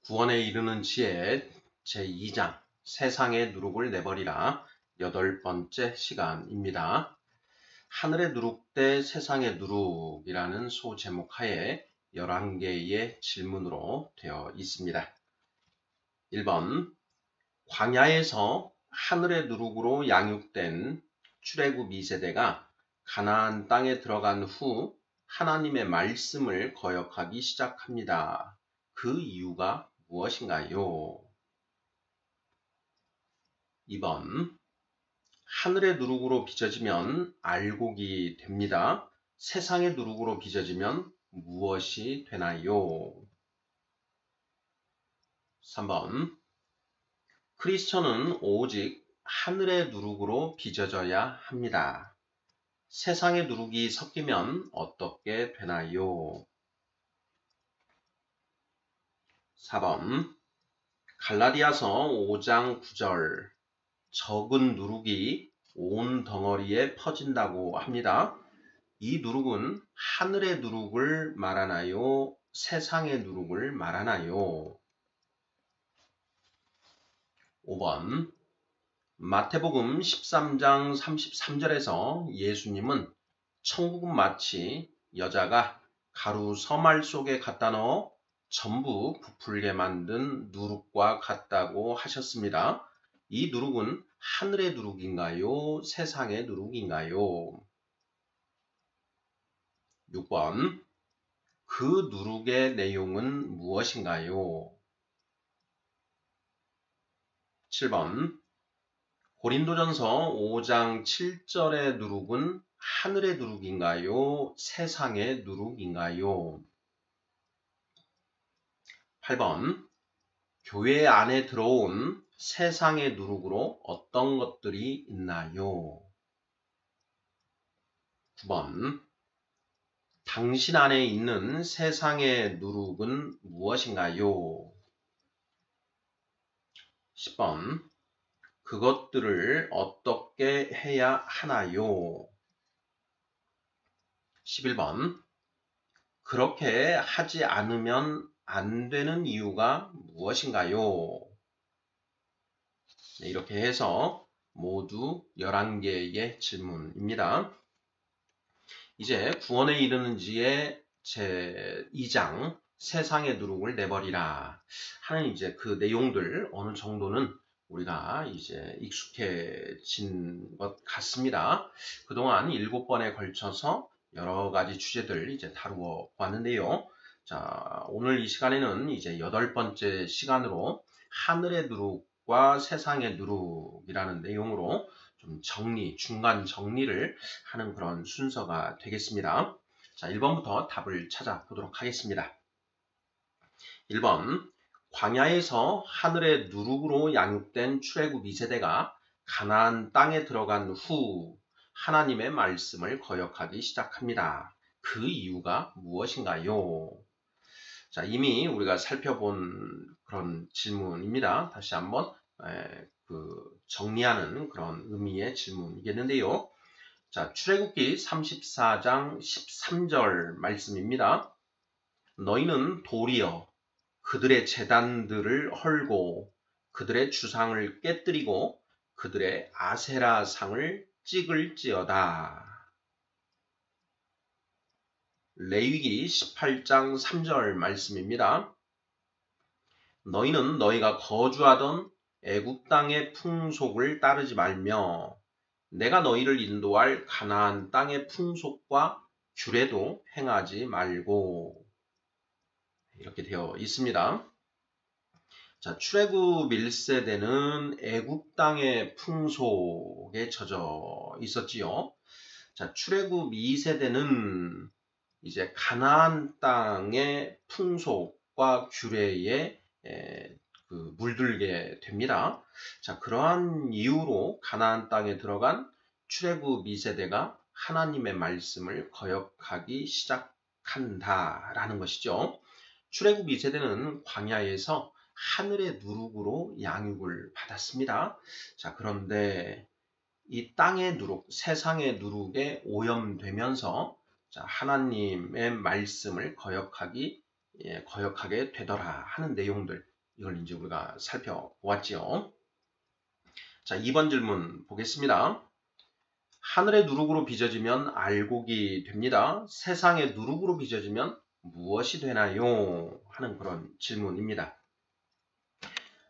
구원에 이르는 지혜 제2장 세상의 누룩을 내버리라 8번째 시간입니다. 하늘의 누룩 대 세상의 누룩이라는 소제목 하에 11개의 질문으로 되어 있습니다. 1번 광야에서 하늘의 누룩으로 양육된 출애굽 2세대가 가나안 땅에 들어간 후 하나님의 말씀을 거역하기 시작합니다. 그 이유가 무엇인가요? 2번 하늘의 누룩으로 빚어지면 알곡이 됩니다. 세상의 누룩으로 빚어지면 무엇이 되나요? 3번 크리스천은 오직 하늘의 누룩으로 빚어져야 합니다. 세상의 누룩이 섞이면 어떻게 되나요? 4번 갈라디아서 5장 9절 적은 누룩이 온 덩어리에 퍼진다고 합니다. 이 누룩은 하늘의 누룩을 말하나요? 세상의 누룩을 말하나요? 5번 마태복음 13장 33절에서 예수님은 천국은 마치 여자가 가루 서말 속에 갖다 넣어 전부 부풀게 만든 누룩과 같다고 하셨습니다. 이 누룩은 하늘의 누룩인가요? 세상의 누룩인가요? 6번 그 누룩의 내용은 무엇인가요? 7번 고린도전서 5장 7절의 누룩은 하늘의 누룩인가요? 세상의 누룩인가요? 8번 교회 안에 들어온 세상의 누룩으로 어떤 것들이 있나요? 9번 당신 안에 있는 세상의 누룩은 무엇인가요? 10번 그것들을 어떻게 해야 하나요? 11번 그렇게 하지 않으면 안 되는 이유가 무엇인가요? 네, 이렇게 해서 모두 11개의 질문입니다. 이제 구원에 이르는 지의 제2장 세상의 누룩을 내버리라 하는 이제 그 내용들 어느 정도는 우리가 이제 익숙해진 것 같습니다. 그동안 7번에 걸쳐서 여러 가지 주제들 이제 다루어 왔는데요. 자, 오늘 이 시간에는 이제 8번째 시간으로 하늘의 누룩과 세상의 누룩이라는 내용으로 좀 중간 정리를 하는 그런 순서가 되겠습니다. 자, 1번부터 답을 찾아보도록 하겠습니다. 1번 광야에서 하늘의 누룩으로 양육된 출애굽 2세대가 가나안 땅에 들어간 후 하나님의 말씀을 거역하기 시작합니다. 그 이유가 무엇인가요? 자, 이미 우리가 살펴본 그런 질문입니다. 다시 한번 정리하는 그런 의미의 질문이겠는데요. 자, 출애굽기 34장 13절 말씀입니다. 너희는 도리어 그들의 제단들을 헐고 그들의 주상을 깨뜨리고 그들의 아세라상을 찍을지어다. 레위기 18장 3절 말씀입니다. 너희는 너희가 거주하던 애굽 땅의 풍속을 따르지 말며 내가 너희를 인도할 가나안 땅의 풍속과 규례도 행하지 말고 이렇게 되어 있습니다. 자, 출애굽 1세대는 애굽 땅의 풍속에 젖어 있었지요. 자, 출애굽 2세대는 이제 가나안 땅의 풍속과 규례에 물들게 됩니다. 자, 그러한 이유로 가나안 땅에 들어간 출애굽 2세대가 하나님의 말씀을 거역하기 시작한다라는 것이죠. 출애굽 2세대는 광야에서 하늘의 누룩으로 양육을 받았습니다. 자, 그런데 이 땅의 누룩, 세상의 누룩에 오염되면서 자, 하나님의 말씀을 거역하게 되더라 하는 내용들 이걸 이제 우리가 살펴보았지요. 자, 2번 질문 보겠습니다. 하늘의 누룩으로 빚어지면 알곡이 됩니다. 세상의 누룩으로 빚어지면 무엇이 되나요? 하는 그런 질문입니다.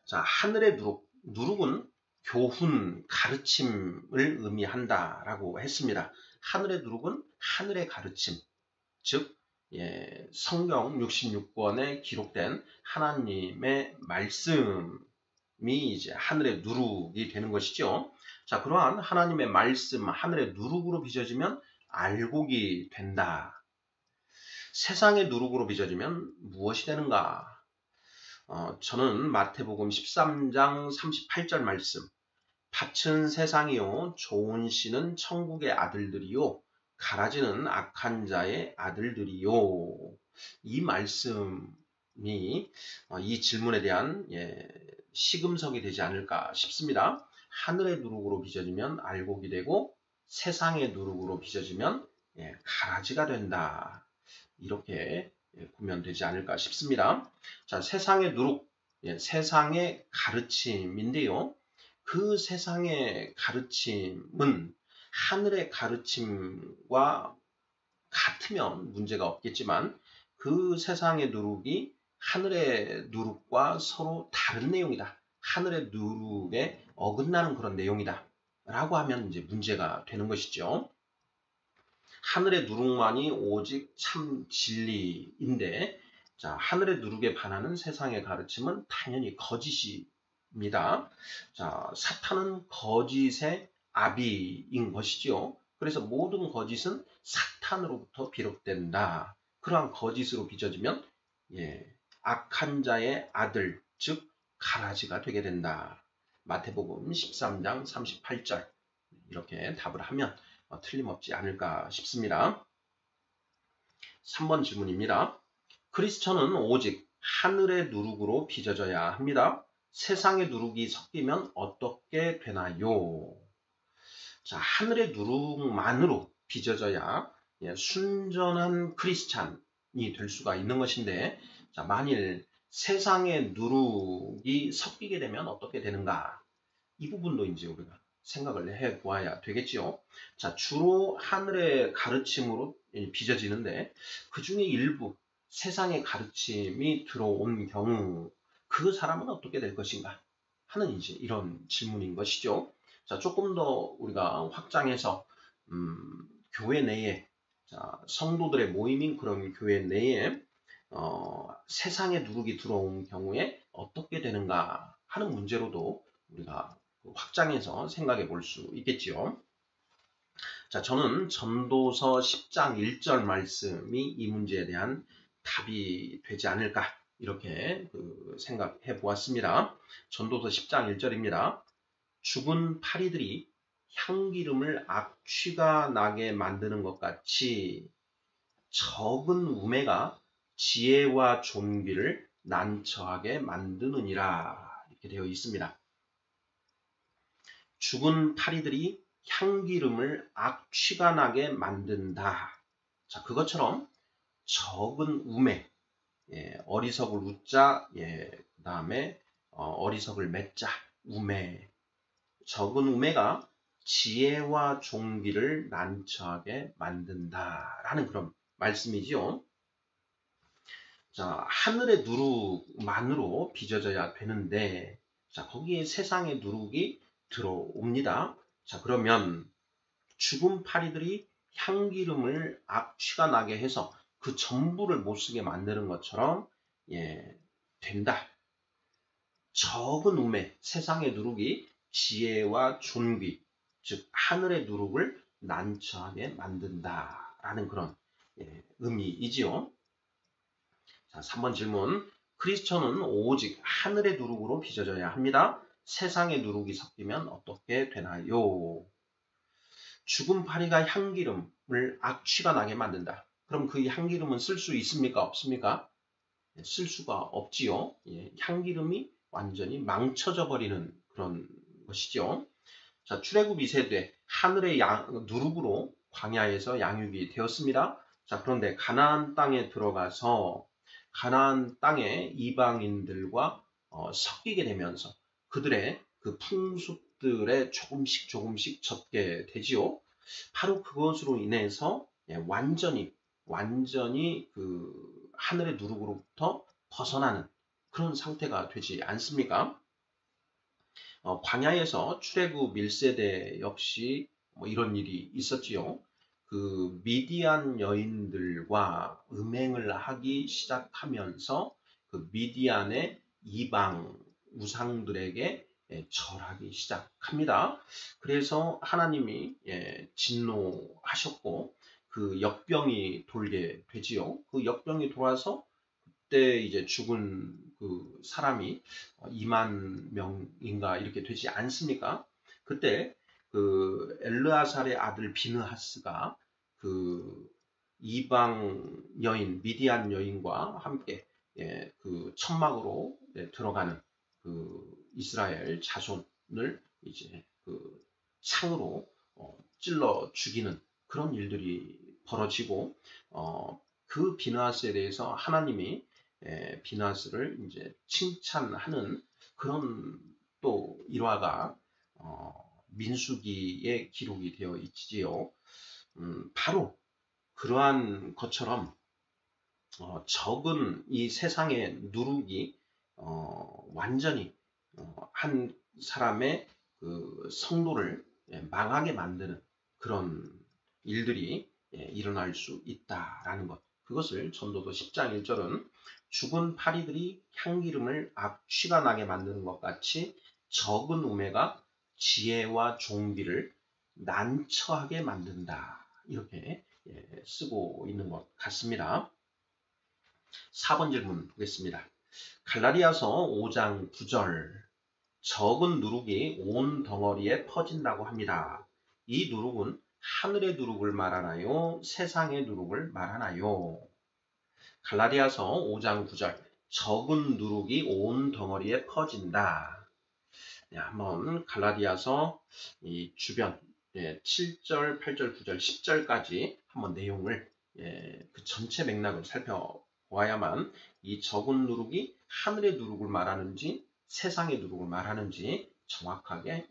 자, 하늘의 누룩. 누룩은 교훈, 가르침을 의미한다라고 했습니다. 하늘의 누룩은 하늘의 가르침, 즉 성경 66권에 기록된 하나님의 말씀이 이제 하늘의 누룩이 되는 것이죠. 자, 그러한 하나님의 말씀, 하늘의 누룩으로 빚어지면 알곡이 된다. 세상의 누룩으로 빚어지면 무엇이 되는가? 저는 마태복음 13장 38절 말씀. 밭은 세상이요, 좋은 씨는 천국의 아들들이요, 가라지는 악한 자의 아들들이요. 이 말씀이 이 질문에 대한 시금석이 되지 않을까 싶습니다. 하늘의 누룩으로 빚어지면 알곡이 되고 세상의 누룩으로 빚어지면 가라지가 된다. 이렇게 보면 되지 않을까 싶습니다. 자, 세상의 누룩, 세상의 가르침인데요. 그 세상의 가르침은 하늘의 가르침과 같으면 문제가 없겠지만 그 세상의 누룩이 하늘의 누룩과 서로 다른 내용이다. 하늘의 누룩에 어긋나는 그런 내용이다. 라고 하면 이제 문제가 되는 것이죠. 하늘의 누룩만이 오직 참 진리인데, 자, 하늘의 누룩에 반하는 세상의 가르침은 당연히 거짓입니다. 자, 사탄은 거짓의 아비인 것이지요. 그래서 모든 거짓은 사탄으로부터 비롯된다. 그러한 거짓으로 빚어지면 악한 자의 아들, 즉 가라지가 되게 된다. 마태복음 13장 38절 이렇게 답을 하면 틀림없지 않을까 싶습니다. 3번 질문입니다. 크리스천은 오직 하늘의 누룩으로 빚어져야 합니다. 세상의 누룩이 섞이면 어떻게 되나요? 자, 하늘의 누룩만으로 빚어져야 순전한 크리스찬이 될 수가 있는 것인데, 자, 만일 세상의 누룩이 섞이게 되면 어떻게 되는가? 이 부분도 이제 우리가 생각을 해 보아야 되겠지요. 자, 주로 하늘의 가르침으로 빚어지는데 그 중에 일부 세상의 가르침이 들어온 경우 그 사람은 어떻게 될 것인가 하는 이제 이런 질문인 것이죠. 자, 조금 더 우리가 확장해서 교회 내에 성도들의 모임인 그런 교회 내에 세상의 누룩이 들어온 경우에 어떻게 되는가 하는 문제로도 우리가 확장해서 생각해 볼 수 있겠지요. 자, 저는 전도서 10장 1절 말씀이 이 문제에 대한 답이 되지 않을까 이렇게 생각해 보았습니다. 전도서 10장 1절입니다. 죽은 파리들이 향기름을 악취가 나게 만드는 것 같이 적은 우매가 지혜와 존귀를 난처하게 만드느니라 이렇게 되어 있습니다. 죽은 파리들이 향기름을 악취가 나게 만든다. 자, 그것처럼 적은 우매, 어리석을 우자, 그 다음에 어리석을 맺자, 우매. 적은 우매가 지혜와 존귀를 난처하게 만든다라는 그런 말씀이지요. 자, 하늘의 누룩만으로 빚어져야 되는데, 자, 거기에 세상의 누룩이 들어옵니다. 자, 그러면 죽은 파리들이 향기름을 악취가 나게 해서 그 전부를 못 쓰게 만드는 것처럼 된다. 적은 우매, 세상의 누룩이 지혜와 존귀, 즉 하늘의 누룩을 난처하게 만든다라는 그런 의미이지요. 자, 3번 질문. 크리스천은 오직 하늘의 누룩으로 빚어져야 합니다. 세상의 누룩이 섞이면 어떻게 되나요? 죽은 파리가 향기름을 악취가 나게 만든다. 그럼 그 향기름은 쓸 수 있습니까? 없습니까? 쓸 수가 없지요. 향기름이 완전히 망쳐져 버리는 그런 것이죠. 자, 출애굽 2세대 하늘의 누룩으로 광야에서 양육이 되었습니다. 자, 그런데 가나안 땅에 들어가서 가나안 땅의 이방인들과 섞이게 되면서 그들의 그 풍습들에 조금씩 젖게 되지요. 바로 그것으로 인해서 완전히 그 하늘의 누룩으로부터 벗어나는 그런 상태가 되지 않습니까? 광야에서 출애굽 1세대 역시 뭐 이런 일이 있었지요. 그 미디안 여인들과 음행을 하기 시작하면서 그 미디안의 이방 우상들에게 절하기 시작합니다. 그래서 하나님이 진노하셨고 그 역병이 돌게 되지요. 그 역병이 돌아서 그때 이제 죽은 그 사람이 2만 명인가 이렇게 되지 않습니까? 그때 그 엘르아살의 아들 비느하스가 그 이방 여인 미디안 여인과 함께 그 천막으로 들어가는 그 이스라엘 자손을 이제 그 창으로 찔러 죽이는 그런 일들이 벌어지고 그 비느하스에 대해서 하나님이 비느하스를 이제 칭찬하는 그런 또 일화가 민수기에 기록이 되어 있지요. 바로 그러한 것처럼 적은 이 세상의 누룩이 완전히 한 사람의 그 성도를 망하게 만드는 그런 일들이 일어날 수 있다라는 것. 그것을 전도서 10장 1절은 죽은 파리들이 향기름을 악취가 나게 만드는 것 같이 적은 우매가 지혜와 종기를 난처하게 만든다. 이렇게 쓰고 있는 것 같습니다. 4번 질문 보겠습니다. 갈라디아서 5장 9절 적은 누룩이 온 덩어리에 퍼진다고 합니다. 이 누룩은 하늘의 누룩을 말하나요? 세상의 누룩을 말하나요? 갈라디아서 5장 9절 적은 누룩이 온 덩어리에 퍼진다. 한번 갈라디아서 이 주변 7절, 8절, 9절, 10절까지 한번 내용을 그 전체 맥락을 살펴보아야만 이 적은 누룩이 하늘의 누룩을 말하는지 세상의 누룩을 말하는지 정확하게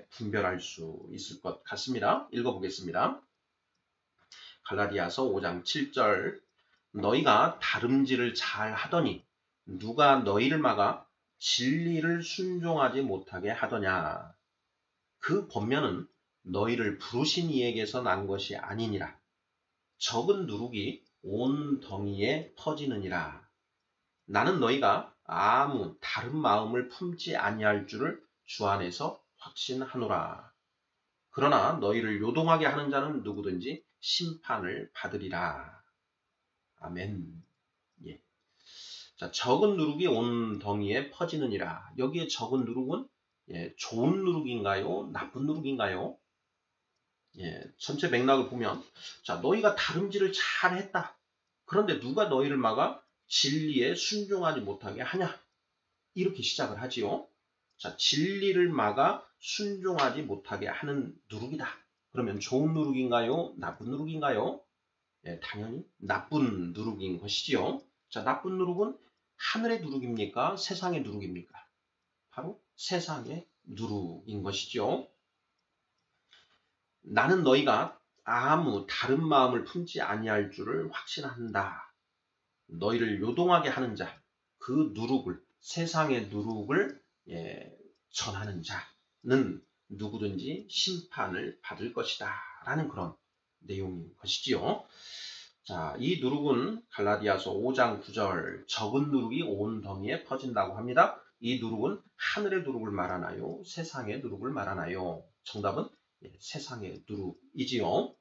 분별할 수 있을 것 같습니다. 읽어보겠습니다. 갈라디아서 5장 7절 너희가 다름질을 잘 하더니 누가 너희를 막아 진리를 순종하지 못하게 하더냐. 그 번면은 너희를 부르신 이에게서 난 것이 아니니라. 적은 누룩이 온 덩이에 퍼지느니라. 나는 너희가 아무 다른 마음을 품지 아니할 줄을 주 안에서 확신하노라. 그러나 너희를 요동하게 하는 자는 누구든지 심판을 받으리라. 아멘. 예. 자, 적은 누룩이 온 덩이에 퍼지느니라. 여기에 적은 누룩은 좋은 누룩인가요? 나쁜 누룩인가요? 전체 맥락을 보면 자, 너희가 다름질을 잘 했다. 그런데 누가 너희를 막아 진리에 순종하지 못하게 하냐? 이렇게 시작을 하지요. 자, 진리를 막아 순종하지 못하게 하는 누룩이다. 그러면 좋은 누룩인가요? 나쁜 누룩인가요? 당연히 나쁜 누룩인 것이지요. 자, 나쁜 누룩은 하늘의 누룩입니까? 세상의 누룩입니까? 바로 세상의 누룩인 것이죠. 나는 너희가 아무 다른 마음을 품지 아니할 줄을 확신한다. 너희를 요동하게 하는 자, 그 누룩을 세상의 누룩을 전하는 자는 누구든지 심판을 받을 것이다 라는 그런 내용인 것이지요. 자, 이 누룩은 갈라디아서 5장 9절 적은 누룩이 온 덩이에 퍼진다고 합니다. 이 누룩은 하늘의 누룩을 말하나요? 세상의 누룩을 말하나요? 정답은 세상의 누룩이지요.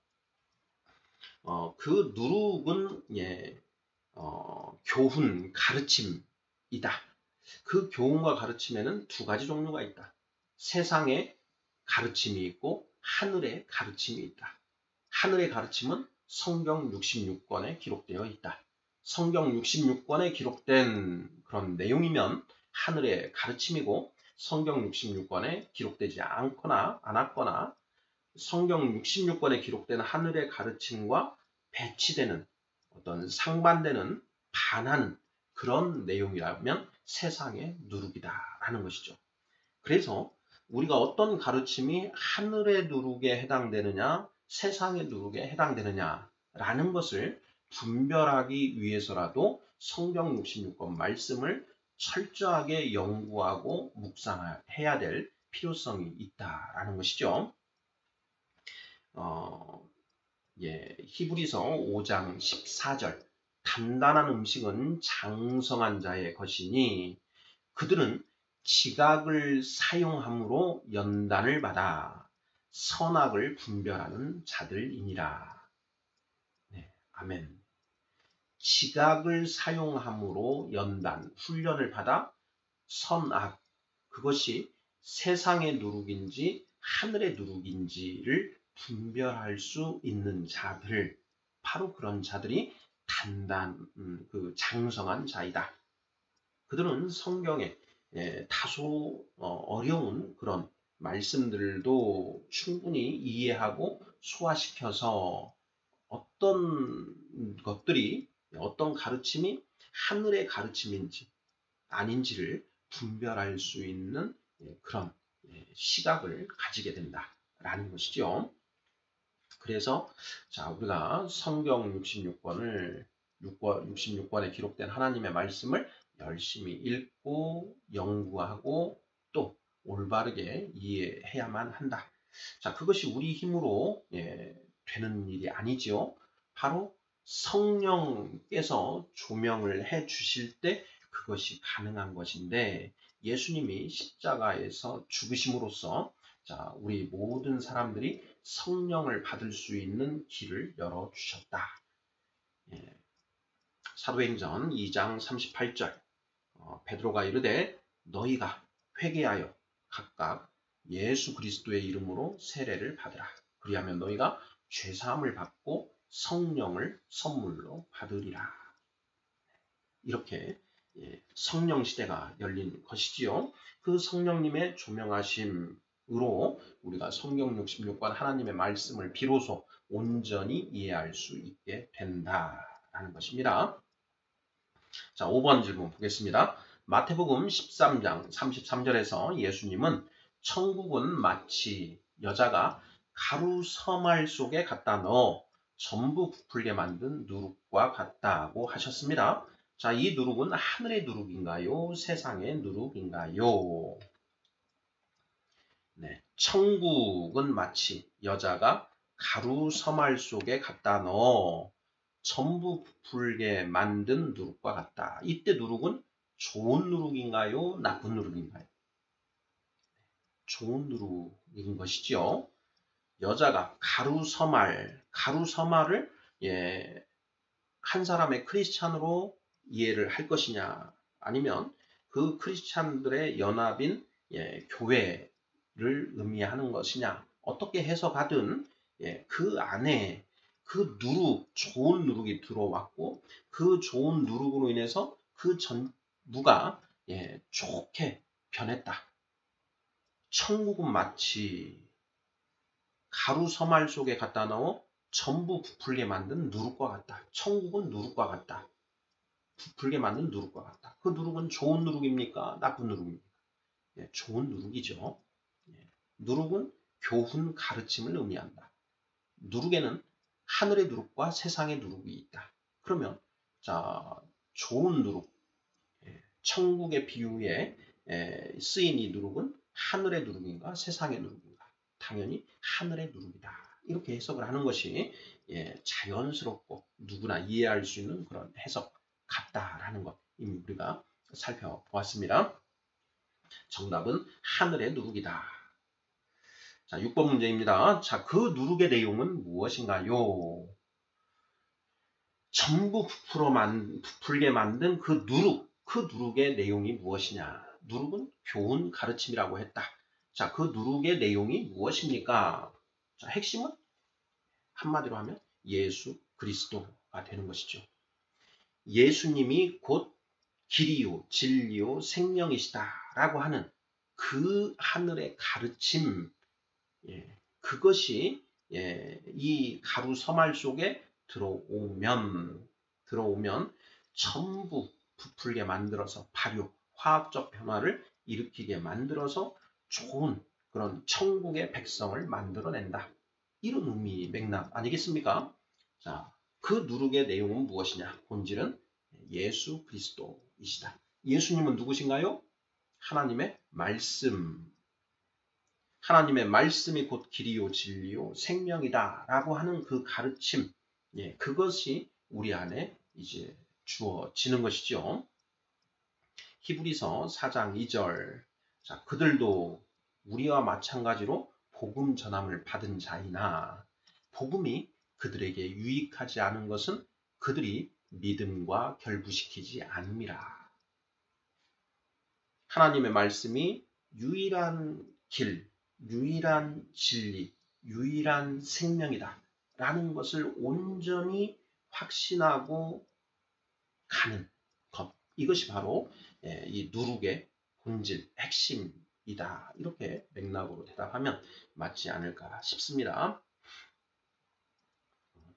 그 누룩은 교훈, 가르침이다. 그 교훈과 가르침에는 두 가지 종류가 있다. 세상의 가르침이 있고 하늘의 가르침이 있다. 하늘의 가르침은 성경 66권에 기록되어 있다. 성경 66권에 기록된 그런 내용이면 하늘의 가르침이고 성경 66권에 기록되지 않았거나 성경 66권에 기록된 하늘의 가르침과 배치되는 어떤 상반되는 반하는 그런 내용이라면 세상의 누룩이다라는 것이죠. 그래서 우리가 어떤 가르침이 하늘의 누룩에 해당되느냐, 세상의 누룩에 해당되느냐라는 것을 분별하기 위해서라도 성경 66권 말씀을 철저하게 연구하고 묵상해야 될 필요성이 있다라는 것이죠. 히브리서 5장 14절 단단한 음식은 장성한 자의 것이니 그들은 지각을 사용함으로 연단을 받아 선악을 분별하는 자들이니라. 네, 아멘. 지각을 사용함으로 연단, 훈련을 받아 선악, 그것이 세상의 누룩인지 하늘의 누룩인지를 분별할 수 있는 자들, 바로 그런 자들이 장성한 자이다. 그들은 성경에 다소 어려운 그런 말씀들도 충분히 이해하고 소화시켜서 어떤 것들이, 어떤 가르침이 하늘의 가르침인지 아닌지를 분별할 수 있는 그런 시각을 가지게 된다라는 것이죠. 그래서 우리가 성경 66권에 기록된 하나님의 말씀을 열심히 읽고 연구하고 또 올바르게 이해해야만 한다. 그것이 우리 힘으로 되는 일이 아니지요. 바로 성령께서 조명을 해 주실 때 그것이 가능한 것인데, 예수님이 십자가에서 죽으심으로써 우리 모든 사람들이 성령을 받을 수 있는 길을 열어주셨다. 사도행전 2장 38절 베드로가 이르되 너희가 회개하여 각각 예수 그리스도의 이름으로 세례를 받으라. 그리하면 너희가 죄사함을 받고 성령을 선물로 받으리라. 이렇게 성령 시대가 열린 것이지요. 그 성령님의 조명하심으로 우리가 성경 66권 하나님의 말씀을 비로소 온전히 이해할 수 있게 된다라는 것입니다. 5번 질문 보겠습니다. 마태복음 13장 33절에서 예수님은 천국은 마치 여자가 가루 서말 속에 갖다 넣어 전부 부풀게 만든 누룩과 같다고 하셨습니다. 이 누룩은 하늘의 누룩인가요? 세상의 누룩인가요? 네, 천국은 마치 여자가 가루 서말 속에 갖다 넣어 전부 부풀게 만든 누룩과 같다. 이때 누룩은 좋은 누룩인가요? 나쁜 누룩인가요? 좋은 누룩인 것이죠. 여자가 가루 서말을 한 사람의 크리스찬으로 이해를 할 것이냐, 아니면 그 크리스찬들의 연합인 교회를 의미하는 것이냐, 어떻게 해석하든 그 안에 그 좋은 누룩이 들어왔고 그 좋은 누룩으로 인해서 그 전부가 좋게 변했다. 천국은 마치 가루 서말 속에 갖다 넣어 전부 부풀게 만든 누룩과 같다. 천국은 누룩과 같다. 부풀게 만든 누룩과 같다. 그 누룩은 좋은 누룩입니까? 나쁜 누룩입니까? 좋은 누룩이죠. 누룩은 교훈 가르침을 의미한다. 누룩에는 하늘의 누룩과 세상의 누룩이 있다. 그러면 좋은 누룩, 천국의 비유에 쓰인 이 누룩은 하늘의 누룩인가 세상의 누룩인가? 당연히 하늘의 누룩이다. 이렇게 해석을 하는 것이 자연스럽고 누구나 이해할 수 있는 그런 해석 같다라는 것 이미 우리가 살펴보았습니다. 정답은 하늘의 누룩이다. 6번 문제입니다. 그 누룩의 내용은 무엇인가요? 전부 부풀게 만든 그 누룩의 내용이 무엇이냐? 누룩은 교훈 가르침이라고 했다. 그 누룩의 내용이 무엇입니까? 핵심은 한마디로 하면 예수 그리스도가 되는 것이죠. 예수님이 곧 길이요, 진리요, 생명이시다라고 하는 그 하늘의 가르침, 그것이 이 가루 서말 속에 들어오면 전부 부풀게 만들어서 발효, 화학적 변화를 일으키게 만들어서 좋은 그런 천국의 백성을 만들어낸다. 이런 의미 맥락 아니겠습니까? 자, 그 누룩의 내용은 무엇이냐? 본질은 예수 그리스도이시다. 예수님은 누구신가요? 하나님의 말씀. 하나님의 말씀이 곧 길이요 진리요 생명이다 라고 하는 그 가르침, 그것이 우리 안에 이제 주어지는 것이죠. 히브리서 4장 2절. 자, 그들도 우리와 마찬가지로 복음 전함을 받은 자이나 복음이 그들에게 유익하지 않은 것은 그들이 믿음과 결부시키지 않음이라. 하나님의 말씀이 유일한 길, 유일한 진리, 유일한 생명이다 라는 것을 온전히 확신하고 가는 것. 이것이 바로 이 누룩의 본질, 핵심이다. 이렇게 맥락으로 대답하면 맞지 않을까 싶습니다.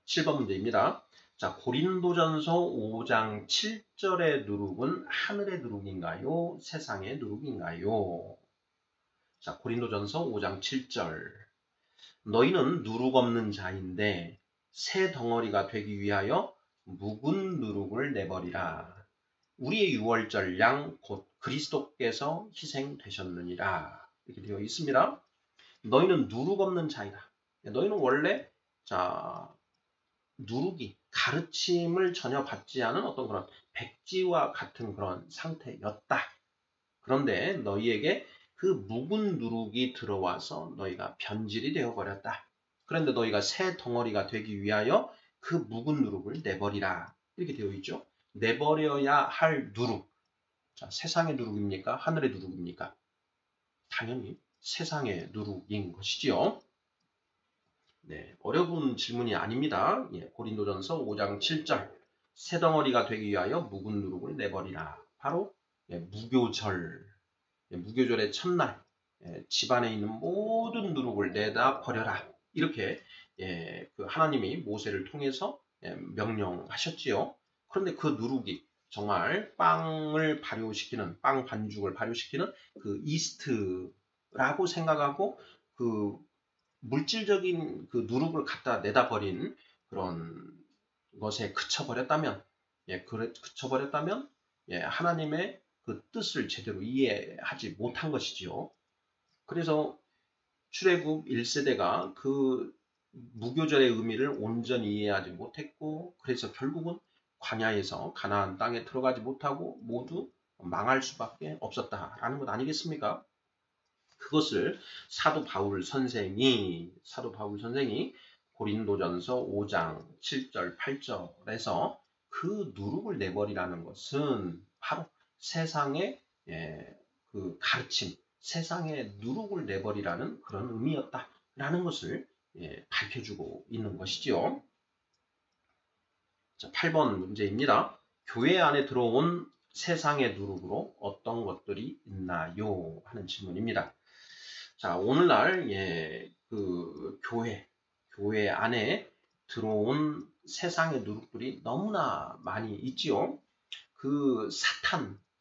7번 문제입니다. 자, 고린도전서 5장 7절의 누룩은 하늘의 누룩인가요? 세상의 누룩인가요? 자, 고린도전서 5장 7절. 너희는 누룩 없는 자인데 새 덩어리가 되기 위하여 묵은 누룩을 내버리라. 우리의 유월절 양 곧 그리스도께서 희생되셨느니라. 이렇게 되어 있습니다. 너희는 누룩 없는 자이다. 너희는 원래 누룩이 가르침을 전혀 받지 않은 어떤 그런 백지와 같은 그런 상태였다. 그런데 너희에게 그 묵은 누룩이 들어와서 너희가 변질이 되어버렸다. 그런데 너희가 새 덩어리가 되기 위하여 그 묵은 누룩을 내버리라. 이렇게 되어 있죠. 내버려야 할 누룩. 자, 세상의 누룩입니까? 하늘의 누룩입니까? 당연히 세상의 누룩인 것이지요. 네, 어려운 질문이 아닙니다. 고린도전서 5장 7절. 새 덩어리가 되기 위하여 묵은 누룩을 내버리라. 바로 무교절. 무교절의 첫날 집안에 있는 모든 누룩을 내다 버려라. 이렇게 그 하나님이 모세를 통해서 명령하셨지요. 그런데 그 누룩이 정말 빵을 발효시키는, 빵 반죽을 발효시키는 그 이스트라고 생각하고 그 물질적인 그 누룩을 갖다 내다 버린 그런 것에 그쳐버렸다면, 그쳐버렸다면, 하나님의 그 뜻을 제대로 이해하지 못한 것이지요. 그래서 출애굽 1세대가 그 무교절의 의미를 온전히 이해하지 못했고, 그래서 결국은 광야에서 가나안 땅에 들어가지 못하고 모두 망할 수밖에 없었다라는 것 아니겠습니까? 그것을 사도 바울 선생이 고린도전서 5장 7절 8절에서 그 누룩을 내버리라는 것은 바로 세상의 그 가르침, 세상의 누룩을 내버리라는 그런 의미였다라는 것을 밝혀주고 있는 것이지요. 자, 8번 문제입니다. 교회 안에 들어온 세상의 누룩으로 어떤 것들이 있나요? 하는 질문입니다. 자, 오늘날 그 교회 안에 들어온 세상의 누룩들이 너무나 많이 있지요. 그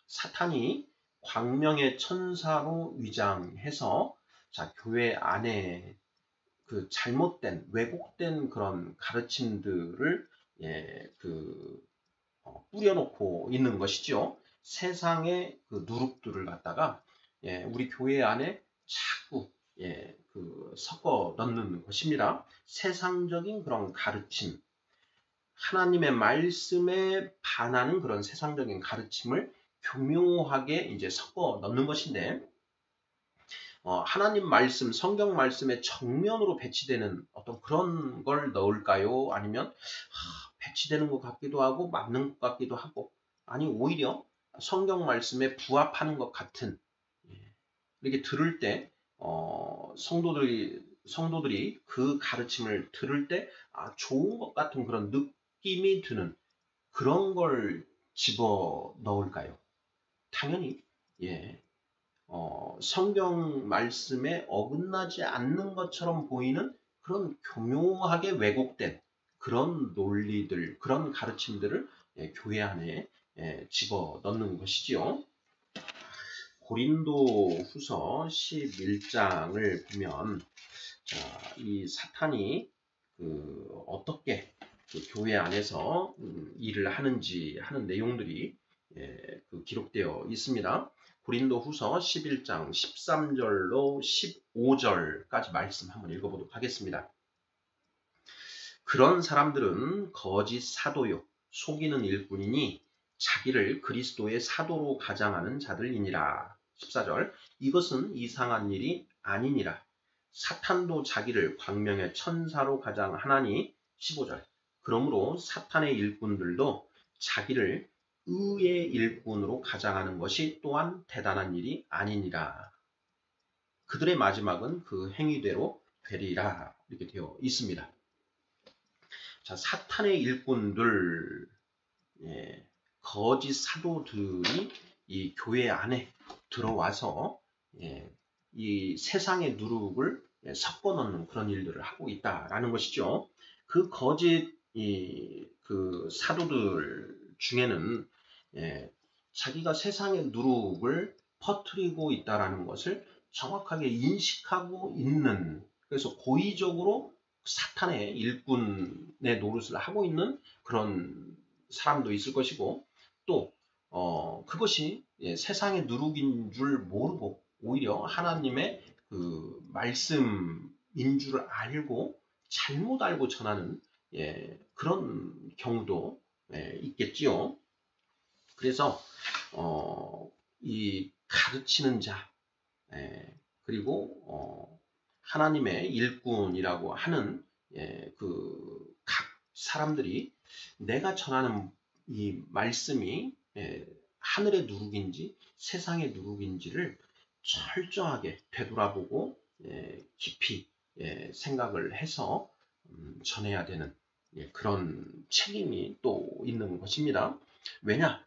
사탄이 광명의 천사로 위장해서 자, 교회 안에 그 잘못된 왜곡된 그런 가르침들을 뿌려놓고 있는 것이죠. 세상의 그 누룩들을 갖다가 우리 교회 안에 자꾸 섞어 넣는 것입니다. 세상적인 그런 가르침, 하나님의 말씀에 반하는 그런 세상적인 가르침을 교묘하게 이제 섞어 넣는 것인데, 하나님 말씀, 성경 말씀에 정면으로 배치되는 어떤 그런 걸 넣을까요? 아니면 배치되는 것 같기도 하고 맞는 것 같기도 하고, 아니 오히려 성경 말씀에 부합하는 것 같은, 이렇게 들을 때 성도들이 그 가르침을 들을 때 좋은 것 같은 그런 느낌이 드는 그런 걸 집어 넣을까요? 당연히 성경 말씀에 어긋나지 않는 것처럼 보이는 그런 교묘하게 왜곡된 그런 논리들, 그런 가르침들을 교회 안에 집어 넣는 것이지요. 고린도 후서 11장을 보면, 자, 이 사탄이 어떻게 교회 안에서 일을 하는지 하는 내용들이 기록되어 있습니다. 고린도 후서 11장 13절로 15절까지 말씀 한번 읽어보도록 하겠습니다. 그런 사람들은 거짓 사도요 속이는 일꾼이니 자기를 그리스도의 사도로 가장하는 자들이니라. 14절 이것은 이상한 일이 아니니라. 사탄도 자기를 광명의 천사로 가장하나니. 15절 그러므로 사탄의 일꾼들도 자기를 의의 일꾼으로 가장하는 것이 또한 대단한 일이 아니니라. 그들의 마지막은 그 행위대로 되리라. 이렇게 되어 있습니다. 자, 사탄의 일꾼들, 거짓 사도들이 이 교회 안에 들어와서 이 세상의 누룩을 섞어 넣는 그런 일들을 하고 있다라는 것이죠. 그 거짓 그 사도들 중에는 자기가 세상의 누룩을 퍼뜨리고 있다라는 것을 정확하게 인식하고 있는, 그래서 고의적으로 사탄의 일꾼의 노릇을 하고 있는 그런 사람도 있을 것이고, 또 그것이 세상의 누룩인 줄 모르고 오히려 하나님의 그 말씀인 줄 알고 잘못 알고 전하는 그런 경우도 있겠지요. 그래서 이 가르치는 자, 그리고 하나님의 일꾼이라고 하는 그 각 사람들이 내가 전하는 이 말씀이 하늘의 누룩인지 세상의 누룩인지를 철저하게 되돌아보고 깊이 생각을 해서 전해야 되는 그런 책임이 또 있는 것입니다. 왜냐?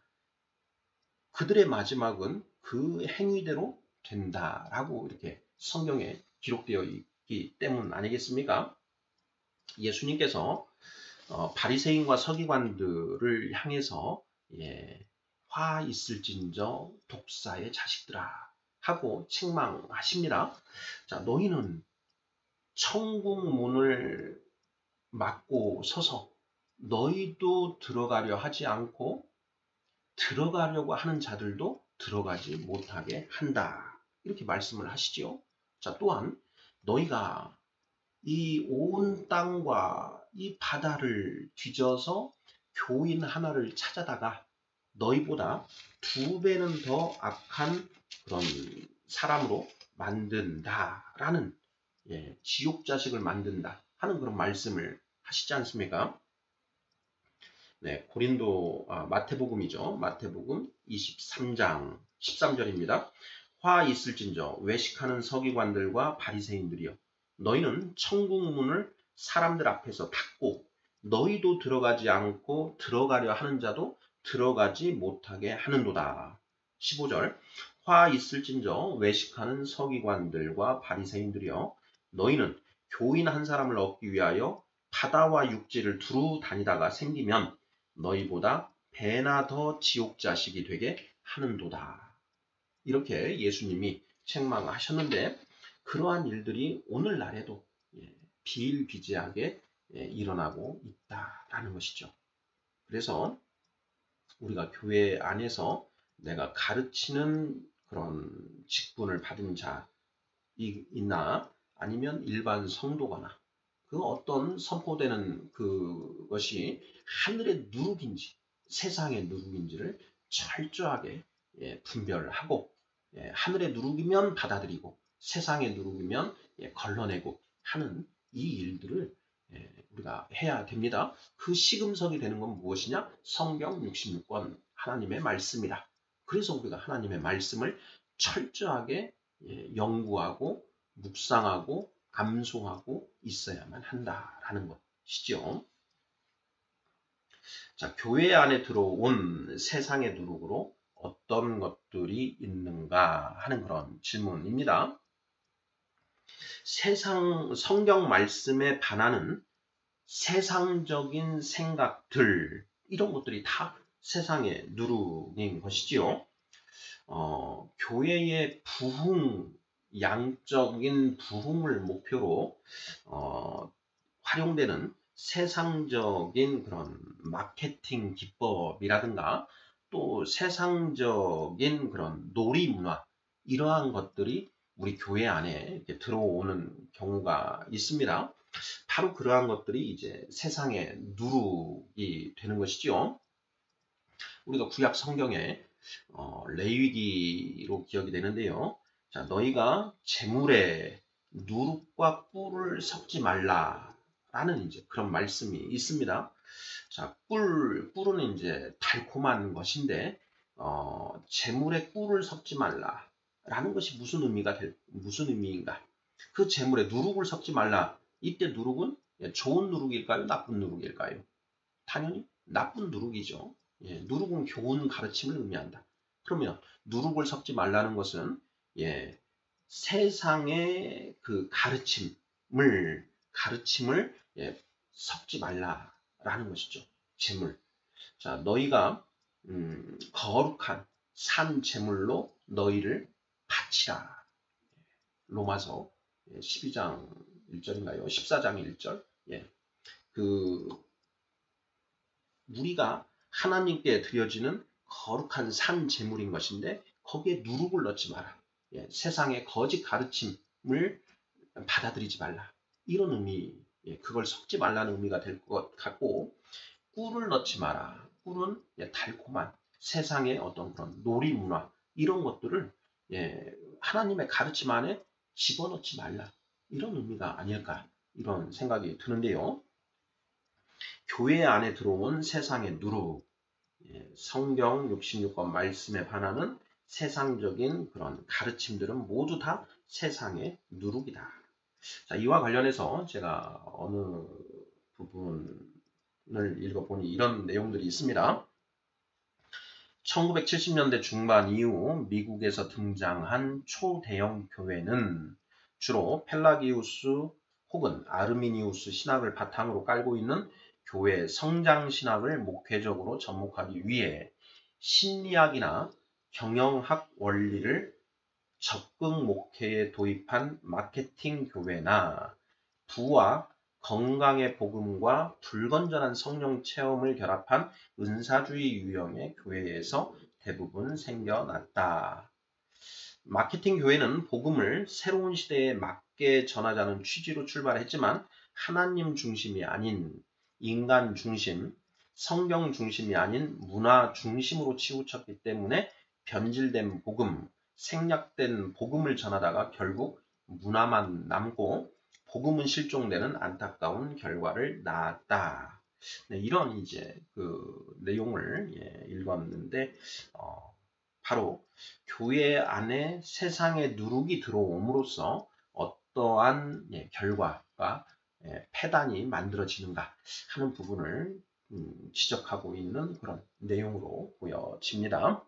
그들의 마지막은 그 행위대로 된다라고 이렇게 성경에 기록되어 있기 때문 아니겠습니까? 예수님께서 바리새인과 서기관들을 향해서 화 있을진저 독사의 자식들아 하고 책망하십니다. 자, 너희는 천국 문을 막고 서서 너희도 들어가려 하지 않고 들어가려고 하는 자들도 들어가지 못하게 한다. 이렇게 말씀을 하시지요. 자, 또한 너희가 이 온 땅과 이 바다를 뒤져서 교인 하나를 찾아다가 너희보다 2배는 더 악한 그런 사람으로 만든다라는 지옥 자식을 만든다 하는 그런 말씀을 하시지 않습니까? 네, 마태복음이죠. 마태복음 23장 13절입니다. 화 있을진저 외식하는 서기관들과 바리새인들이여 너희는 천국 문을 사람들 앞에서 닫고 너희도 들어가지 않고 들어가려 하는 자도 들어가지 못하게 하는도다. 15절 화 있을진저 외식하는 서기관들과 바리새인들이여 너희는 교인 한 사람을 얻기 위하여 바다와 육지를 두루 다니다가 생기면 너희보다 배나 더 지옥 자식이 되게 하는도다. 이렇게 예수님이 책망하셨는데 그러한 일들이 오늘날에도 비일비재하게 일어나고 있다라는 것이죠. 그래서 우리가 교회 안에서 내가 가르치는 그런 직분을 받은 자 있나 아니면 일반 성도거나 그 어떤 선포되는 그것이 하늘의 누룩인지 세상의 누룩인지를 철저하게 분별하고 하늘의 누룩이면 받아들이고 세상의 누룩이면 걸러내고 하는 이 일들을 우리가 해야 됩니다. 그 시금석이 되는 건 무엇이냐? 성경 66권 하나님의 말씀이다. 그래서 우리가 하나님의 말씀을 철저하게 연구하고 묵상하고 암송하고 있어야만 한다라는 것이죠. 자, 교회 안에 들어온 세상의 누룩으로 어떤 것들이 있는가 하는 그런 질문입니다. 성경 말씀에 반하는 세상적인 생각들, 이런 것들이 다 세상의 누룩인 것이지요. 교회의 부흥, 양적인 부흥을 목표로 활용되는 세상적인 그런 마케팅 기법이라든가 또 세상적인 그런 놀이 문화, 이러한 것들이 우리 교회 안에 이렇게 들어오는 경우가 있습니다. 바로 그러한 것들이 이제 세상의 누룩이 되는 것이죠. 우리가 구약 성경에 레위기로 기억이 되는데요. 자, 너희가 재물에 누룩과 꿀을 섞지 말라라는 이제 그런 말씀이 있습니다. 자, 꿀은 이제 달콤한 것인데 재물에 꿀을 섞지 말라라는 것이 무슨 의미인가? 그 재물에 누룩을 섞지 말라. 이때 누룩은 좋은 누룩일까요? 나쁜 누룩일까요? 당연히 나쁜 누룩이죠. 누룩은 교훈 가르침을 의미한다. 그러면 누룩을 섞지 말라는 것은 세상의 그 가르침을 섞지 말라라는 것이죠. 재물. 자, 너희가 거룩한 산 제물로 너희를 바치라. 로마서 12장 1절인가요? 14장 1절. 우리가 하나님께 드려지는 거룩한 산 제물인 것인데 거기에 누룩을 넣지 마라. 세상의 거짓 가르침을 받아들이지 말라. 이런 의미, 그걸 섞지 말라는 의미가 될 것 같고, 꿀을 넣지 마라. 꿀은 달콤한 세상의 어떤 그런 놀이 문화, 이런 것들을 하나님의 가르침 안에 집어넣지 말라. 이런 의미가 아닐까, 이런 생각이 드는데요. 교회 안에 들어온 세상의 누룩, 성경 66권 말씀에 반하는 세상적인 그런 가르침들은 모두 다 세상의 누룩이다. 자, 이와 관련해서 제가 어느 부분을 읽어보니 이런 내용들이 있습니다. 1970년대 중반 이후 미국에서 등장한 초대형 교회는 주로 펠라기우스 혹은 아르미니우스 신학을 바탕으로 깔고 있는 교회 성장 신학을 목회적으로 접목하기 위해 심리학이나 경영학 원리를 적극 목회에 도입한 마케팅 교회나 부와 건강의 복음과 불건전한 성령 체험을 결합한 은사주의 유형의 교회에서 대부분 생겨났다. 마케팅 교회는 복음을 새로운 시대에 맞게 전하자는 취지로 출발했지만 하나님 중심이 아닌 인간 중심, 성경 중심이 아닌 문화 중심으로 치우쳤기 때문에 변질된 복음, 생략된 복음을 전하다가 결국 문화만 남고 복음은 실종되는 안타까운 결과를 낳았다. 네, 이런 이제 그 내용을 읽었는데 바로 교회 안에 세상의 누룩이 들어옴으로써 어떠한 결과가 폐단이 만들어지는가 하는 부분을 지적하고 있는 그런 내용으로 보여집니다.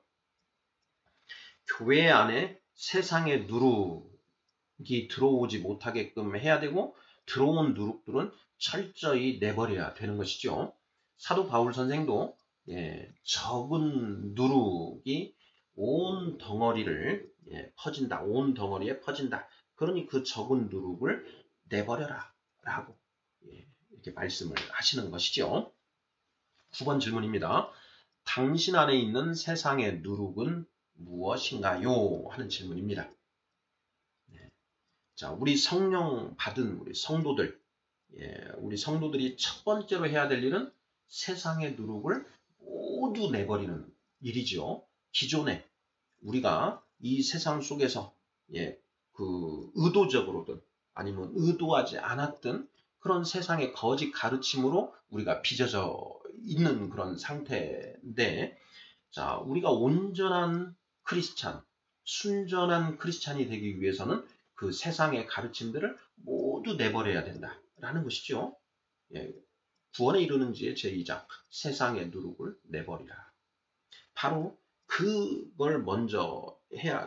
교회 안에 세상의 누룩이 들어오지 못하게끔 해야 되고 들어온 누룩들은 철저히 내버려야 되는 것이죠. 사도 바울 선생도 적은 누룩이 온 덩어리를 퍼진다. 온 덩어리에 퍼진다. 그러니 그 적은 누룩을 내버려라 라고 이렇게 말씀을 하시는 것이죠. 9번 질문입니다. 당신 안에 있는 세상의 누룩은 무엇인가요? 하는 질문입니다. 자, 우리 성령 받은 우리 성도들, 우리 성도들이 첫 번째로 해야 될 일은 세상의 누룩을 모두 내버리는 일이죠. 기존에 우리가 이 세상 속에서 그 의도적으로든 아니면 의도하지 않았던 그런 세상의 거짓 가르침으로 우리가 빚어져 있는 그런 상태인데, 자, 우리가 온전한 크리스찬, 순전한 크리스찬이 되기 위해서는 그 세상의 가르침들을 모두 내버려야 된다라는 것이죠. 구원에 이르는 지의 제2장, 세상의 누룩을 내버리라. 바로 그걸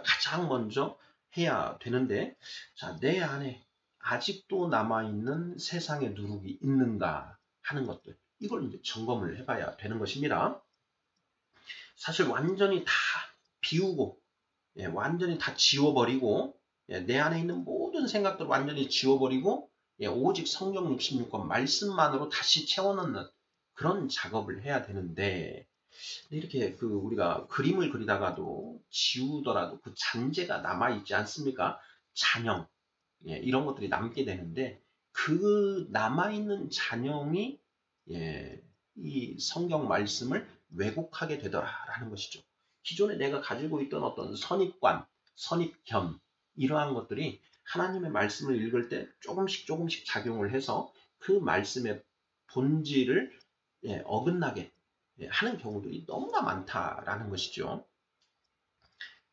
가장 먼저 해야 되는데, 자, 내 안에 아직도 남아있는 세상의 누룩이 있는가 하는 것들, 이걸 이제 점검을 해봐야 되는 것입니다. 사실 완전히 다 비우고 완전히 다 지워버리고 내 안에 있는 모든 생각들을 완전히 지워버리고 오직 성경 66권 말씀만으로 다시 채워넣는 그런 작업을 해야 되는데 이렇게 우리가 그림을 그리다가도 지우더라도 그 잔재가 남아있지 않습니까? 잔형 이런 것들이 남게 되는데 그 남아있는 잔형이 이 성경 말씀을 왜곡하게 되더라라는 것이죠. 기존에 내가 가지고 있던 어떤 선입관, 선입견 이러한 것들이 하나님의 말씀을 읽을 때 조금씩 작용을 해서 그 말씀의 본질을 어긋나게 하는 경우들이 너무나 많다라는 것이죠.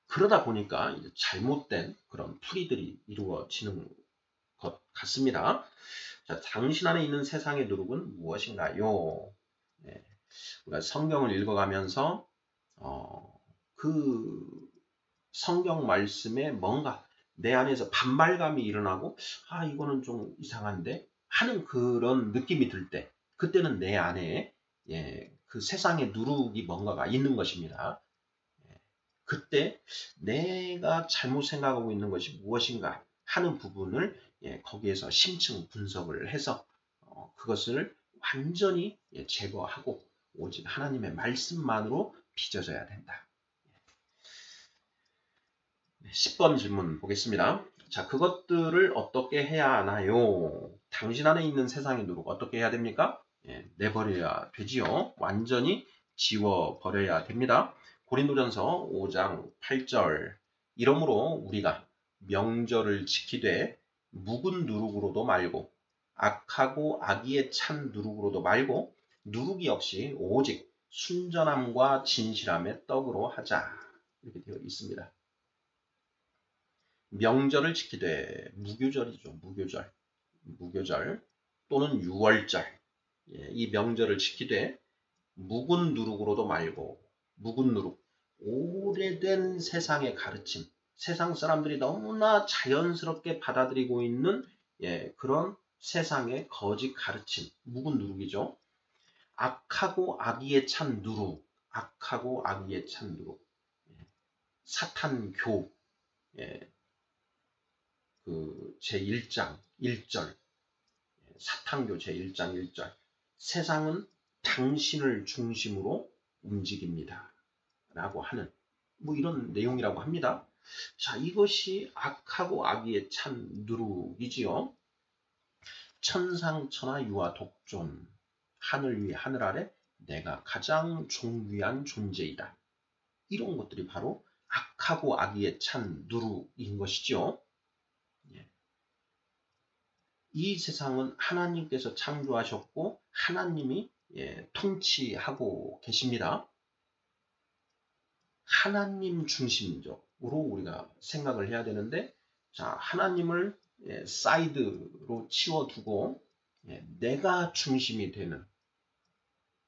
그러다 보니까 이제 잘못된 그런 풀이들이 이루어지는 것 같습니다. 자, 당신 안에 있는 세상의 누룩은 무엇인가요? 우리가 성경을 읽어가면서 그 성경 말씀에 뭔가 내 안에서 반발감이 일어나고 이거는 좀 이상한데 하는 그런 느낌이 들 때 그때는 내 안에 그 세상의 누룩이 뭔가가 있는 것입니다. 그때 내가 잘못 생각하고 있는 것이 무엇인가 하는 부분을 거기에서 심층 분석을 해서 그것을 완전히 제거하고 오직 하나님의 말씀만으로 빚어져야 된다. 10번 질문 보겠습니다. 자, 그것들을 어떻게 해야 하나요? 당신 안에 있는 세상의 누룩 어떻게 해야 됩니까? 내버려야 되지요. 완전히 지워버려야 됩니다. 고린도전서 5장 8절 이러므로 우리가 명절을 지키되 묵은 누룩으로도 말고 악하고 악의에 찬 누룩으로도 말고 누룩이 없이 오직 순전함과 진실함의 떡으로 하자. 이렇게 되어 있습니다. 명절을 지키되 무교절이죠. 무교절 또는 유월절 이 명절을 지키되 묵은 누룩으로도 말고 묵은 누룩 오래된 세상의 가르침 세상 사람들이 너무나 자연스럽게 받아들이고 있는 그런 세상의 거짓 가르침 묵은 누룩이죠. 악하고 악의에 찬 누룩 악하고 악의에 찬 누룩 사탄교 그 제1장 1절 사탄교 제1장 1절 세상은 당신을 중심으로 움직입니다. 라고 하는 뭐 이런 내용이라고 합니다. 자, 이것이 악하고 악의에 찬 누룩이지요. 천상천하 유아 독존 하늘 위 하늘 아래 내가 가장 존귀한 존재이다. 이런 것들이 바로 악하고 악의에 찬 누룩인 것이죠. 이 세상은 하나님께서 창조하셨고 하나님이 통치하고 계십니다. 하나님 중심적으로 우리가 생각을 해야 되는데 자, 하나님을 사이드로 치워두고 내가 중심이 되는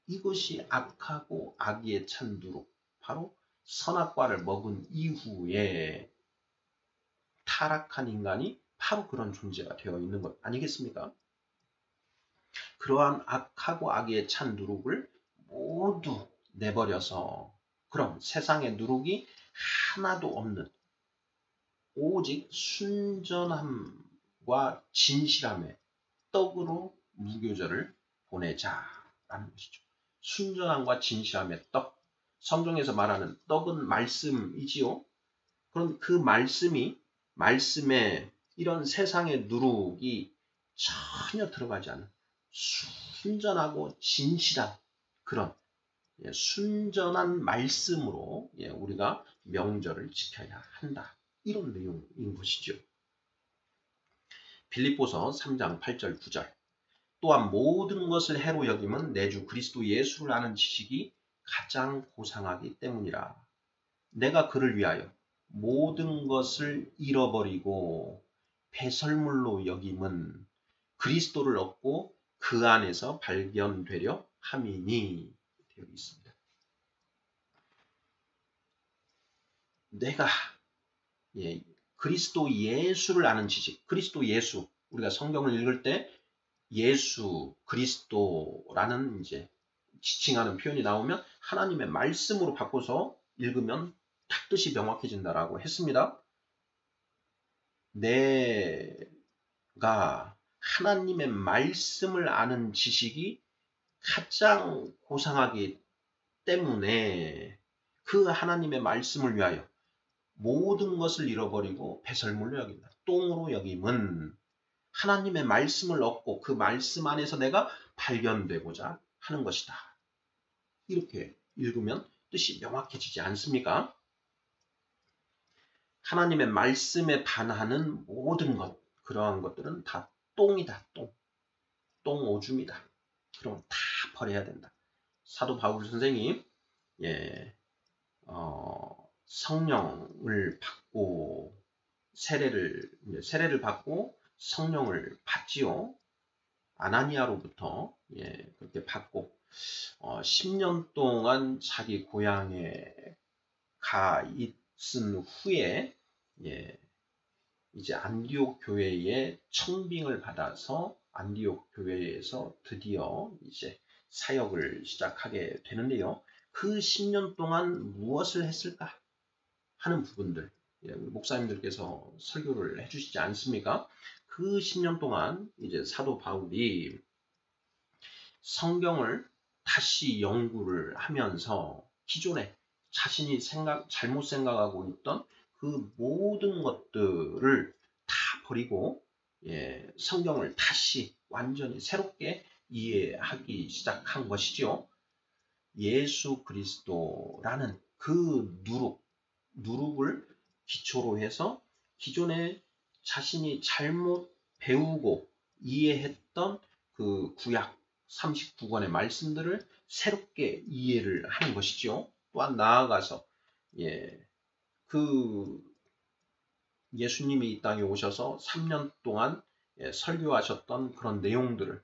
이것이 악하고 악의에 찬 누룩 바로 선악과를 먹은 이후에 타락한 인간이 바로 그런 존재가 되어 있는 것 아니겠습니까? 그러한 악하고 악의에 찬 누룩을 모두 내버려서 그럼 세상의 누룩이 하나도 없는 오직 순전함과 진실함의 떡으로 무교절을 보내자라는 것이죠. 순전함과 진실함의 떡. 성경에서 말하는 떡은 말씀이지요. 그럼 그 말씀에 이런 세상의 누룩이 전혀 들어가지 않은 순전하고 진실한 그런 순전한 말씀으로 우리가 명절을 지켜야 한다. 이런 내용인 것이죠. 빌립보서 3장 8절 9절 또한 모든 것을 해로 여김은 내 주 그리스도 예수를 아는 지식이 가장 고상하기 때문이라. 내가 그를 위하여 모든 것을 잃어버리고 배설물로 여김은 그리스도를 얻고 그 안에서 발견되려 함이니 되어 있습니다. 내가 그리스도 예수를 아는 지식, 그리스도 예수 우리가 성경을 읽을 때 예수, 그리스도라는 이제 지칭하는 표현이 나오면 하나님의 말씀으로 바꿔서 읽으면 딱 뜻이 명확해진다라고 했습니다. 내가 하나님의 말씀을 아는 지식이 가장 고상하기 때문에 그 하나님의 말씀을 위하여 모든 것을 잃어버리고 배설물로 여긴다. 똥으로 여김은 하나님의 말씀을 얻고 그 말씀 안에서 내가 발견되고자 하는 것이다. 이렇게 읽으면 뜻이 명확해지지 않습니까? 하나님의 말씀에 반하는 모든 것, 그러한 것들은 다 똥이다. 똥 오줌이다. 그럼 다 버려야 된다. 사도 바울 선생이 성령을 받고 세례를 받고 성령을 받지요. 아나니아로부터 그렇게 받고 10년 동안 자기 고향에 가 있은 후에 이제 안디옥 교회에 청빙을 받아서 안디옥 교회에서 드디어 이제 사역을 시작하게 되는데요. 그 10년 동안 무엇을 했을까 하는 부분들, 목사님들께서 설교를 해주시지 않습니까? 그 10년 동안 이제 사도 바울이 성경을 다시 연구를 하면서 기존에 자신이 잘못 생각하고 있던 그 모든 것들을 다 버리고 성경을 다시 완전히 새롭게 이해하기 시작한 것이죠. 예수 그리스도라는 그 누룩을 기초로 해서 기존에 자신이 잘못 배우고 이해했던 그 구약 39권의 말씀들을 새롭게 이해를 하는 것이죠. 또한 나아가서 그 예수님이 이 땅에 오셔서 3년 동안 설교하셨던 그런 내용들을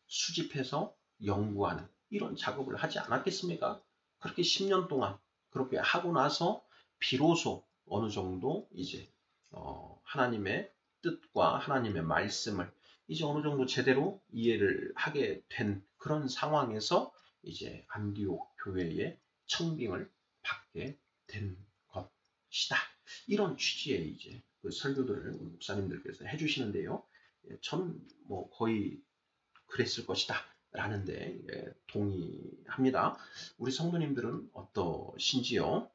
수집해서 연구하는 이런 작업을 하지 않았겠습니까? 그렇게 10년 동안 그렇게 하고 나서 비로소 어느 정도 이제 하나님의 뜻과 하나님의 말씀을 이제 어느 정도 제대로 이해를 하게 된 그런 상황에서 이제 안디옥 교회의 청빙을 받게 된 것이다. 이런 취지의 이제 그 설교들을 목사님들께서 해주시는데요. 저는 뭐 거의 그랬을 것이다 라는데 동의합니다. 우리 성도님들은 어떠신지요?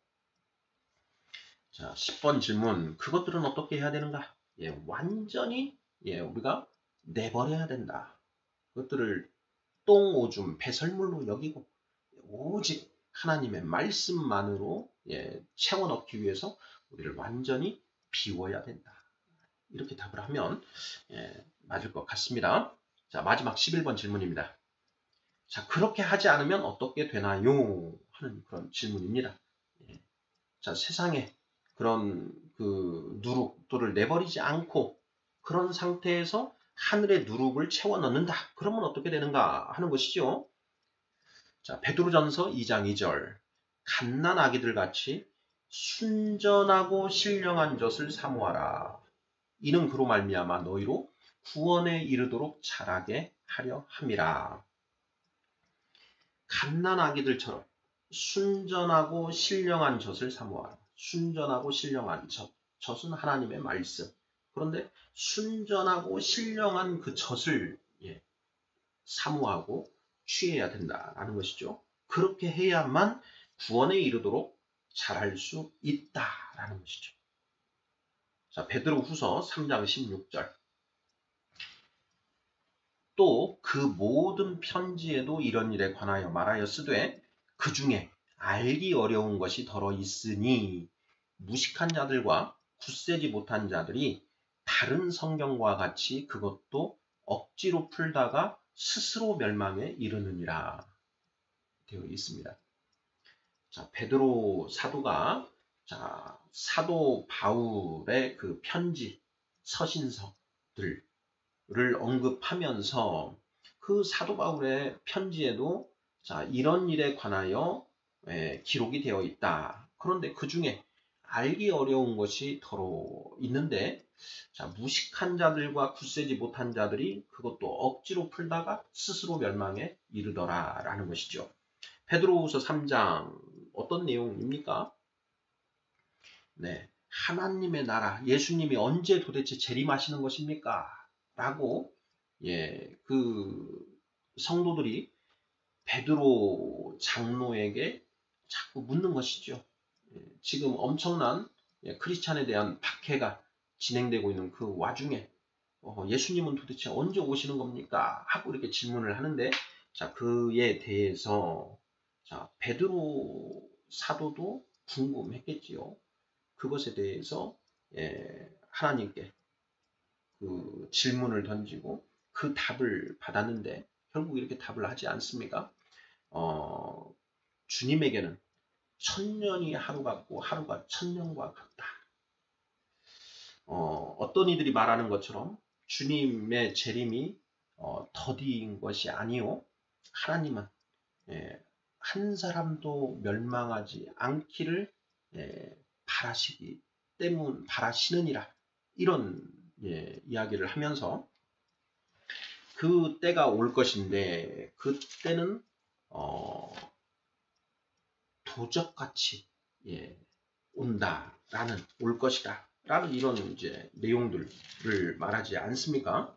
자, 10번 질문. 그것들은 어떻게 해야 되는가? 완전히 우리가 내버려야 된다. 그것들을 똥, 오줌, 배설물로 여기고 오직 하나님의 말씀만으로 채워 넣기 위해서 우리를 완전히 비워야 된다. 이렇게 답을 하면 맞을 것 같습니다. 자, 마지막 11번 질문입니다. 자, 그렇게 하지 않으면 어떻게 되나요? 하는 그런 질문입니다. 자, 세상에 그런 그 누룩들을 내버리지 않고 그런 상태에서 하늘의 누룩을 채워 넣는다. 그러면 어떻게 되는가 하는 것이죠. 자, 베드로전서 2장 2절. 갓난 아기들 같이 순전하고 신령한 젖을 사모하라. 이는 그로 말미암아 너희로 구원에 이르도록 자라게 하려 함이라. 갓난 아기들처럼 순전하고 신령한 젖을 사모하라. 순전하고 신령한 젖. 젖은 하나님의 말씀. 그런데 순전하고 신령한 그 젖을 사모하고 취해야 된다라는 것이죠. 그렇게 해야만 구원에 이르도록 자랄 수 있다라는 것이죠. 자, 베드로후서 3장 16절. 또 그 모든 편지에도 이런 일에 관하여 말하였으되 그 중에 알기 어려운 것이 더러 있으니 무식한 자들과 굳세지 못한 자들이 다른 성경과 같이 그것도 억지로 풀다가 스스로 멸망에 이르느니라 되어 있습니다. 자, 베드로 사도가 사도 바울의 그 편지, 서신서들을 언급하면서 그 사도 바울의 편지에도 이런 일에 관하여 기록이 되어 있다. 그런데 그 중에 알기 어려운 것이 더러 있는데 무식한 자들과 굳세지 못한 자들이 그것도 억지로 풀다가 스스로 멸망에 이르더라 라는 것이죠. 베드로후서 3장 어떤 내용입니까? 네, 하나님의 나라, 예수님이 언제 도대체 재림하시는 것입니까? 라고 그 성도들이 베드로 장로에게 자꾸 묻는 것이죠. 지금 엄청난 크리스찬에 대한 박해가 진행되고 있는 그 와중에 예수님은 도대체 언제 오시는 겁니까? 하고 이렇게 질문을 하는데, 자, 그에 대해서 자, 베드로 사도도 궁금했겠지요. 그것에 대해서 하나님께 그 질문을 던지고 그 답을 받았는데 결국 이렇게 답을 하지 않습니까? 주님에게는 천년이 하루 같고 하루가 천년과 같다. 어떤 이들이 말하는 것처럼 주님의 재림이 더디인 것이 아니요, 하나님은 한 사람도 멸망하지 않기를 바라시느니라, 이런 이야기를 하면서 그 때가 올 것인데 그 때는 도적같이 온다라는, 올 것이다 라는 이런 이제 내용들을 말하지 않습니까?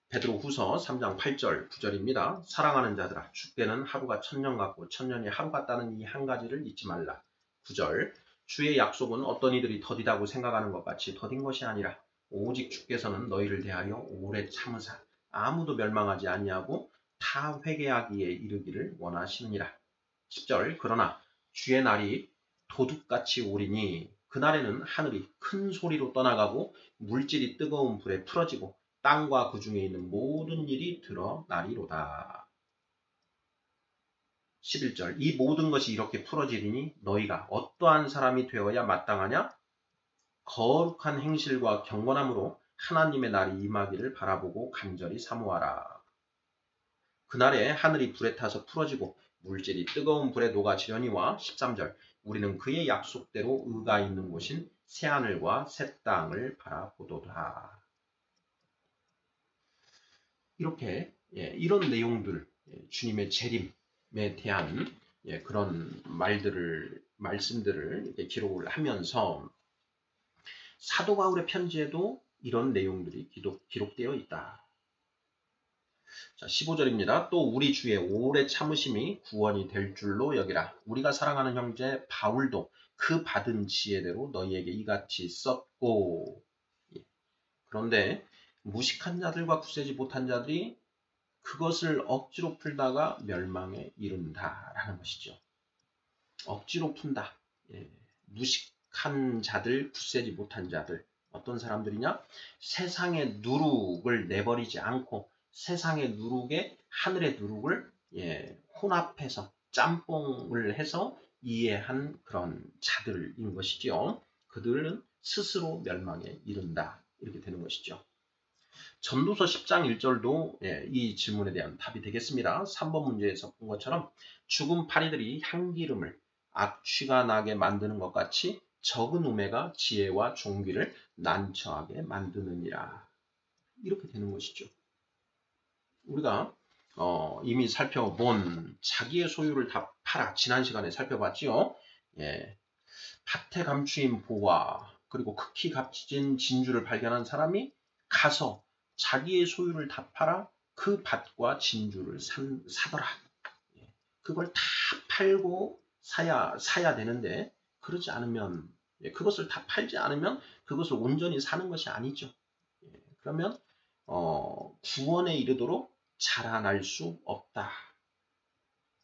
베드로후서 3장 8절 9절입니다. 사랑하는 자들아, 주께는 하루가 천년 같고 천년이 하루 같다는 이 한 가지를 잊지 말라. 9절, 주의 약속은 어떤 이들이 더디다고 생각하는 것 같이 더딘 것이 아니라 오직 주께서는 너희를 대하여 오래 참으사 아무도 멸망하지 아니하고 다 회개하기에 이르기를 원하시느니라. 10절, 그러나 주의 날이 도둑같이 오리니 그날에는 하늘이 큰 소리로 떠나가고 물질이 뜨거운 불에 풀어지고 땅과 그 중에 있는 모든 일이 드러나리로다. 11절, 이 모든 것이 이렇게 풀어지리니 너희가 어떠한 사람이 되어야 마땅하냐? 거룩한 행실과 경건함으로 하나님의 날이 임하기를 바라보고 간절히 사모하라. 그날에 하늘이 불에 타서 풀어지고 물질이 뜨거운 불에 녹아지려니와. 13절, 우리는 그의 약속대로 의가 있는 곳인 새하늘과 새 땅을 바라보도다. 이렇게 이런 내용들, 주님의 재림에 대한 그런 말씀들을 이렇게 기록을 하면서 사도 바울의 편지에도 이런 내용들이 기록되어 있다. 자, 15절입니다. 또 우리 주의 오래 참으심이 구원이 될 줄로 여기라. 우리가 사랑하는 형제 바울도 그 받은 지혜대로 너희에게 이같이 썼고. 그런데 무식한 자들과 굳세지 못한 자들이 그것을 억지로 풀다가 멸망에 이른다라는 것이죠. 억지로 푼다. 무식한 자들, 굳세지 못한 자들. 어떤 사람들이냐? 세상의 누룩을 내버리지 않고 세상의 누룩에 하늘의 누룩을 혼합해서 짬뽕을 해서 이해한 그런 자들인 것이죠. 그들은 스스로 멸망에 이른다. 이렇게 되는 것이죠. 전도서 10장 1절도 이 질문에 대한 답이 되겠습니다. 3번 문제에서 본 것처럼 죽은 파리들이 향기름을 악취가 나게 만드는 것 같이 적은 우매가 지혜와 존귀를 난처하게 만드느니라. 이렇게 되는 것이죠. 우리가 이미 살펴본 자기의 소유를 다 팔아, 지난 시간에 살펴봤지요. 밭에 감추인 보화, 그리고 극히 값진 진주를 발견한 사람이 가서 자기의 소유를 다 팔아 그 밭과 진주를 사더라. 그걸 다 팔고 사야 되는데, 그러지 않으면, 그것을 다 팔지 않으면 그것을 온전히 사는 것이 아니죠. 그러면 구원에 이르도록 자라날 수 없다.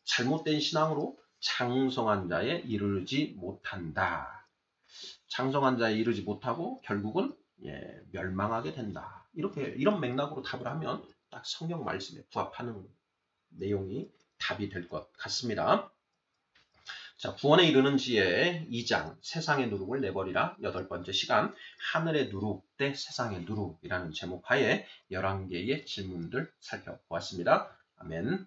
잘못된 신앙으로 장성한 자에 이르지 못한다. 장성한 자에 이르지 못하고 결국은 멸망하게 된다. 이런 맥락으로 답을 하면 딱 성경 말씀에 부합하는 내용이 답이 될 것 같습니다. 자, 구원에 이르는 지혜 2장, 세상의 누룩을 내버리라. 8번째 시간, 하늘의 누룩 대 세상의 누룩이라는 제목 하에 11개의 질문들 살펴보았습니다. 아멘.